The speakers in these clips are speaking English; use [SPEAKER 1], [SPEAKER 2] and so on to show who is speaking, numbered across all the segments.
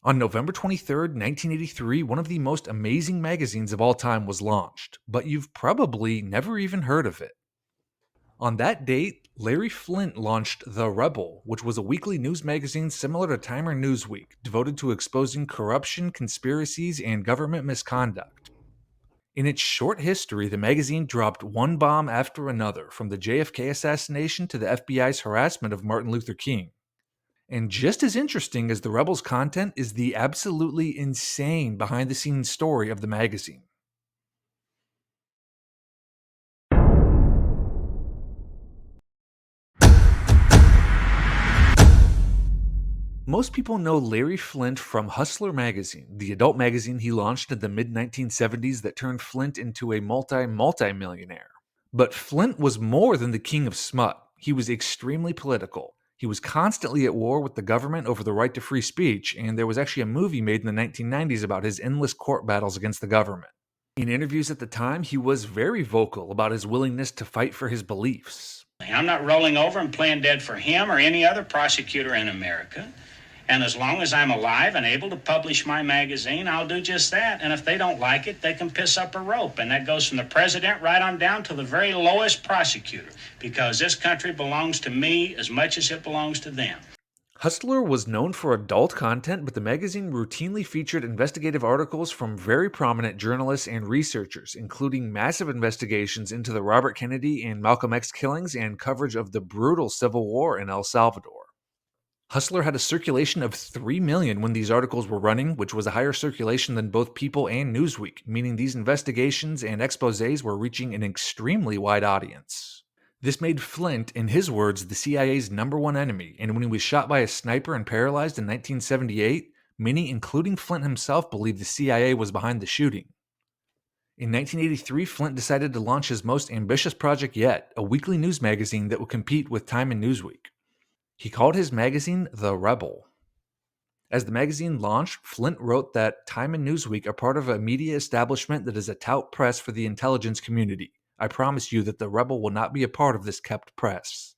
[SPEAKER 1] On November 23rd, 1983, one of the most amazing magazines of all time was launched, but you've probably never even heard of it. On that date, Larry Flynt launched The Rebel, which was a weekly news magazine similar to Time and Newsweek, devoted to exposing corruption, conspiracies, and government misconduct. In its short history, the magazine dropped one bomb after another, from the JFK assassination to the FBI's harassment of Martin Luther King. And just as interesting as The Rebel's content is the absolutely insane behind the scenes story of the magazine. Most people know Larry Flynt from Hustler magazine, the adult magazine he launched in the mid 1970s that turned Flynt into a multi-millionaire. But Flynt was more than the king of smut. He was extremely political. He was constantly at war with the government over the right to free speech, and there was actually a movie made in the 1990s about his endless court battles against the government. In interviews at the time, he was very vocal about his willingness to fight for his beliefs.
[SPEAKER 2] I'm not rolling over and playing dead for him or any other prosecutor in America. And as long as I'm alive and able to publish my magazine, I'll do just that. And if they don't like it, they can piss up a rope. And that goes from the president right on down to the very lowest prosecutor, because this country belongs to me as much as it belongs to them.
[SPEAKER 1] Hustler was known for adult content, but the magazine routinely featured investigative articles from very prominent journalists and researchers, including massive investigations into the Robert Kennedy and Malcolm X killings and coverage of the brutal Civil War in El Salvador. Hustler had a circulation of 3 million when these articles were running, which was a higher circulation than both People and Newsweek, meaning these investigations and exposés were reaching an extremely wide audience. This made Flynt, in his words, the CIA's number one enemy, and when he was shot by a sniper and paralyzed in 1978, many, including Flynt himself, believed the CIA was behind the shooting. In 1983, Flynt decided to launch his most ambitious project yet, a weekly news magazine that would compete with Time and Newsweek. He called his magazine The Rebel. As the magazine launched, Flynt wrote that Time and Newsweek are part of a media establishment that is a tout press for the intelligence community. I promise you that The Rebel will not be a part of this kept press.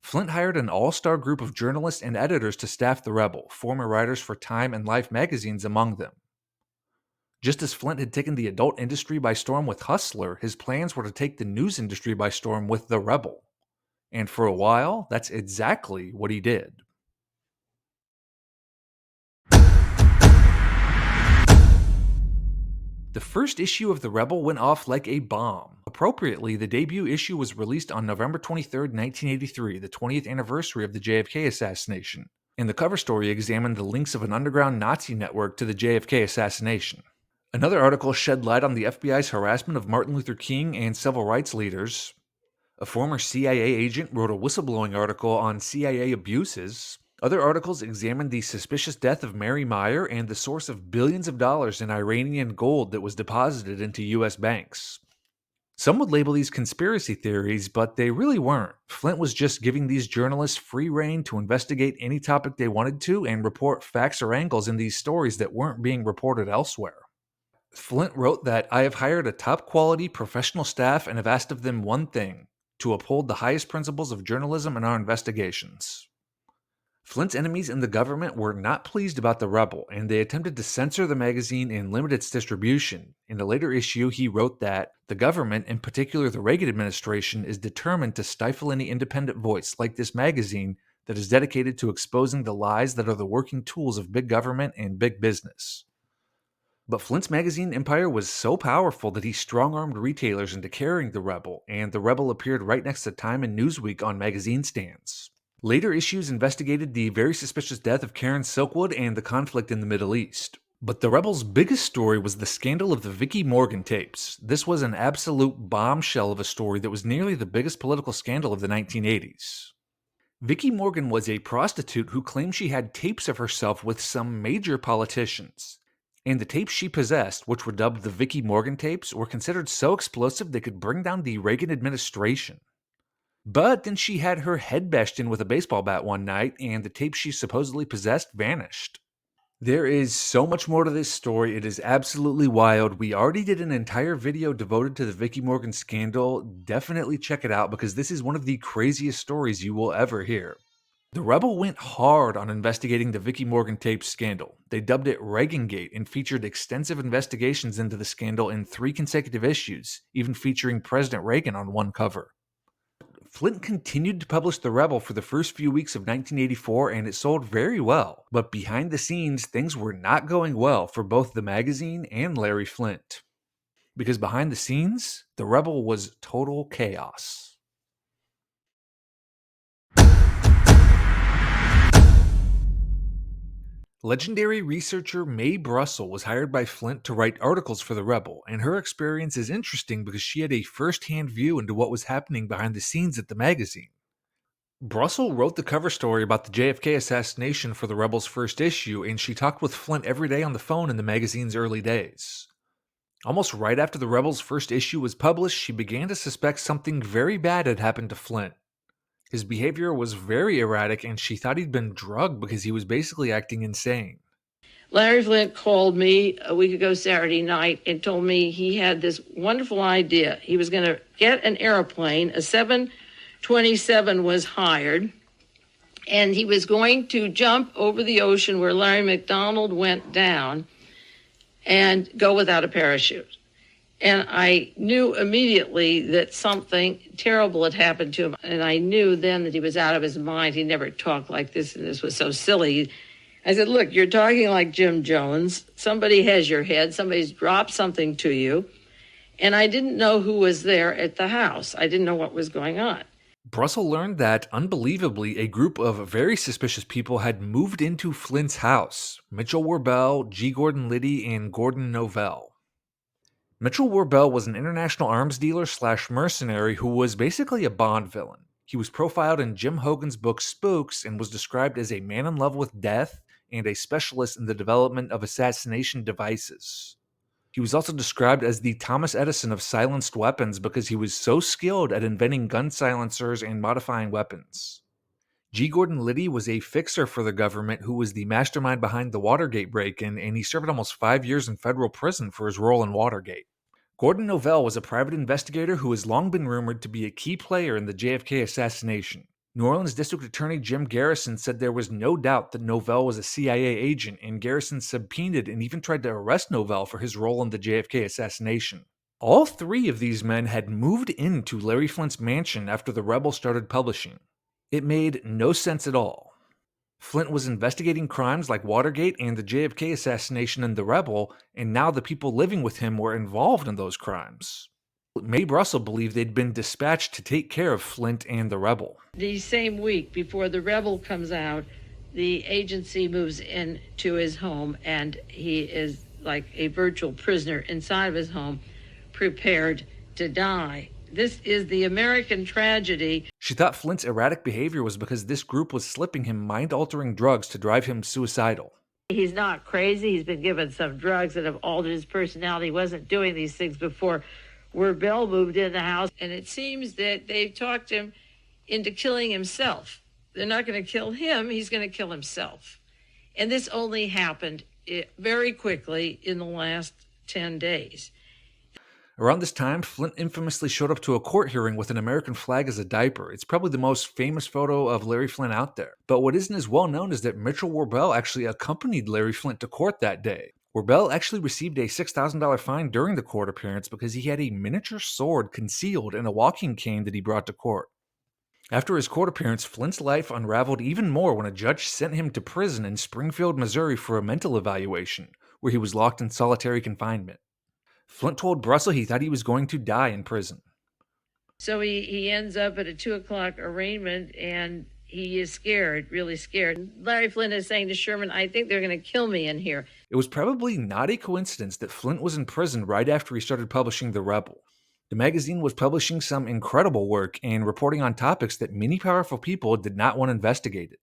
[SPEAKER 1] Flynt hired an all-star group of journalists and editors to staff The Rebel, former writers for Time and Life magazines among them. Just as Flynt had taken the adult industry by storm with Hustler, his plans were to take the news industry by storm with The Rebel. And for a while, that's exactly what he did. The first issue of The Rebel went off like a bomb. Appropriately, the debut issue was released on November 23, 1983, the 20th anniversary of the JFK assassination, and the cover story examined the links of an underground Nazi network to the JFK assassination. Another article shed light on the FBI's harassment of Martin Luther King and civil rights leaders. A former CIA agent wrote a whistleblowing article on CIA abuses. Other articles examined the suspicious death of Mary Meyer and the source of billions of dollars in Iranian gold that was deposited into U.S. banks. Some would label these conspiracy theories, but they really weren't. Flynt was just giving these journalists free rein to investigate any topic they wanted to and report facts or angles in these stories that weren't being reported elsewhere. Flynt wrote that, "I have hired a top-quality professional staff and have asked of them one thing: to uphold the highest principles of journalism in our investigations." Flynt's enemies in the government were not pleased about The Rebel, and they attempted to censor the magazine and limit its distribution. In a later issue, he wrote that, "The government, in particular the Reagan administration, is determined to stifle any independent voice, like this magazine, that is dedicated to exposing the lies that are the working tools of big government and big business." But Flynt's magazine empire was so powerful that he strong-armed retailers into carrying The Rebel, and The Rebel appeared right next to Time and Newsweek on magazine stands. Later issues investigated the very suspicious death of Karen Silkwood and the conflict in the Middle East. But The Rebel's biggest story was the scandal of the Vicki Morgan tapes. This was an absolute bombshell of a story that was nearly the biggest political scandal of the 1980s. Vicki Morgan was a prostitute who claimed she had tapes of herself with some major politicians. And the tapes she possessed, which were dubbed the Vicki Morgan tapes, were considered so explosive they could bring down the Reagan administration. But then she had her head bashed in with a baseball bat one night, and the tapes she supposedly possessed vanished. There is so much more to this story. It is absolutely wild. We already did an entire video devoted to the Vicki Morgan scandal. Definitely check it out because this is one of the craziest stories you will ever hear. The Rebel went hard on investigating the Vicki Morgan tape scandal. They dubbed it Reagangate and featured extensive investigations into the scandal in 3 consecutive issues, even featuring President Reagan on one cover. Flynt continued to publish The Rebel for the first few weeks of 1984 and it sold very well, but behind the scenes, things were not going well for both the magazine and Larry Flynt. Because behind the scenes, The Rebel was total chaos. Legendary researcher Mae Brussell was hired by Flynt to write articles for The Rebel, and her experience is interesting because she had a first-hand view into what was happening behind the scenes at the magazine. Brussell wrote the cover story about the JFK assassination for The Rebel's first issue, and she talked with Flynt every day on the phone in the magazine's early days. Almost right after The Rebel's first issue was published, she began to suspect something very bad had happened to Flynt. His behavior was very erratic, and she thought he'd been drugged because he was basically acting insane.
[SPEAKER 3] Larry Flynt called me a week ago Saturday night and told me he had this wonderful idea. He was going to get an airplane, a 727 was hired, and he was going to jump over the ocean where Larry McDonald went down and go without a parachute. And I knew immediately that something terrible had happened to him. And I knew then that he was out of his mind. He never talked like this, and this was so silly. I said, look, you're talking like Jim Jones. Somebody has your head. Somebody's dropped something to you. And I didn't know who was there at the house. I didn't know what was going on.
[SPEAKER 1] Brussell learned that, unbelievably, a group of very suspicious people had moved into Flynt's house: Mitchell Warbell, G. Gordon Liddy, and Gordon Novell. Mitchell Warbell was an international arms dealer / mercenary who was basically a Bond villain. He was profiled in Jim Hogan's book Spooks and was described as a man in love with death and a specialist in the development of assassination devices. He was also described as the Thomas Edison of silenced weapons because he was so skilled at inventing gun silencers and modifying weapons. G. Gordon Liddy was a fixer for the government who was the mastermind behind the Watergate break-in, and he served almost 5 years in federal prison for his role in Watergate. Gordon Novell was a private investigator who has long been rumored to be a key player in the JFK assassination. New Orleans District Attorney Jim Garrison said there was no doubt that Novell was a CIA agent, and Garrison subpoenaed and even tried to arrest Novell for his role in the JFK assassination. All 3 of these men had moved into Larry Flynt's mansion after The Rebel started publishing. It made no sense at all. Flynt was investigating crimes like Watergate and the JFK assassination in The Rebel, and now the people living with him were involved in those crimes. Mae Brussell believed they'd been dispatched to take care of Flynt and The Rebel.
[SPEAKER 3] The same week before The Rebel comes out, the agency moves into his home, and he is like a virtual prisoner inside of his home, prepared to die. This is the American tragedy.
[SPEAKER 1] She thought Flynt's erratic behavior was because this group was slipping him mind-altering drugs to drive him suicidal.
[SPEAKER 3] He's not crazy. He's been given some drugs that have altered his personality. He wasn't doing these things before Warbell moved in the house. And it seems that they've talked him into killing himself. They're not going to kill him. He's going to kill himself. And this only happened very quickly in the last 10 days.
[SPEAKER 1] Around this time, Flynt infamously showed up to a court hearing with an American flag as a diaper. It's probably the most famous photo of Larry Flynt out there. But what isn't as well known is that Mitchell Warbell actually accompanied Larry Flynt to court that day. Warbell actually received a $6,000 fine during the court appearance because he had a miniature sword concealed in a walking cane that he brought to court. After his court appearance, Flynt's life unraveled even more when a judge sent him to prison in Springfield, Missouri for a mental evaluation, where he was locked in solitary confinement. Flynt told Brussell he thought he was going to die in prison.
[SPEAKER 3] So he ends up at a 2 o'clock arraignment, and he is scared, really scared. Larry Flynt is saying to Sherman, I think they're going to kill me in here.
[SPEAKER 1] It was probably not a coincidence that Flynt was in prison right after he started publishing The Rebel. The magazine was publishing some incredible work and reporting on topics that many powerful people did not want investigated.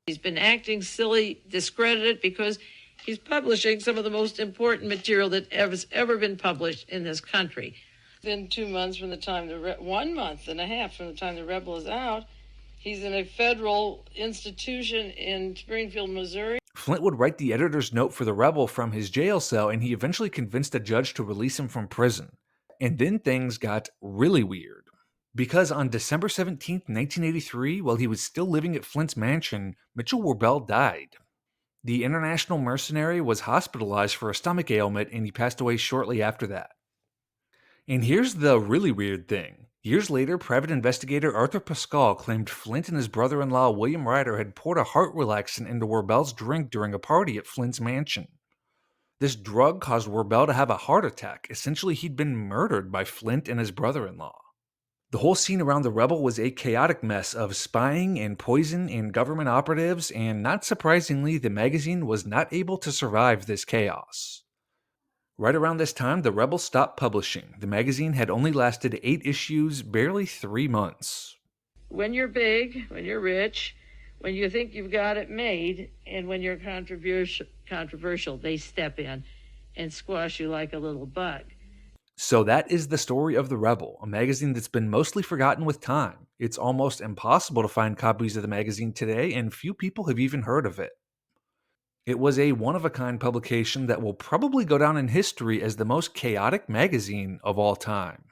[SPEAKER 3] He's been acting silly, discredited, because he's publishing some of the most important material that has ever been published in this country. Then 2 months from the time 1 month and a half from the time The Rebel is out, he's in a federal institution in Springfield, Missouri.
[SPEAKER 1] Flynt would write the editor's note for The Rebel from his jail cell, and he eventually convinced a judge to release him from prison. And then things got really weird. Because on December 17th, 1983, while he was still living at Flint's mansion, Mitchell Werbel died. The international mercenary was hospitalized for a stomach ailment and he passed away shortly after that. And here's the really weird thing. Years later, private investigator Arthur Pascal claimed Flint and his brother in law William Ryder had poured a heart relaxant into Werbel's drink during a party at Flint's mansion. This drug caused Werbel to have a heart attack. Essentially, he'd been murdered by Flint and his brother in law. The whole scene around the rebel was a chaotic mess of spying and poison and government operatives, and not surprisingly, the magazine was not able to survive this chaos. Right around this time, the rebel stopped publishing. The magazine had only lasted 8 issues, barely 3 months.
[SPEAKER 3] When you're big, when you're rich, when you think you've got it made, and when you're controversial, they step in and squash you like a little bug.
[SPEAKER 1] So that is the story of The Rebel, a magazine that's been mostly forgotten with time. It's almost impossible to find copies of the magazine today, and few people have even heard of it. It was a one-of-a-kind publication that will probably go down in history as the most chaotic magazine of all time.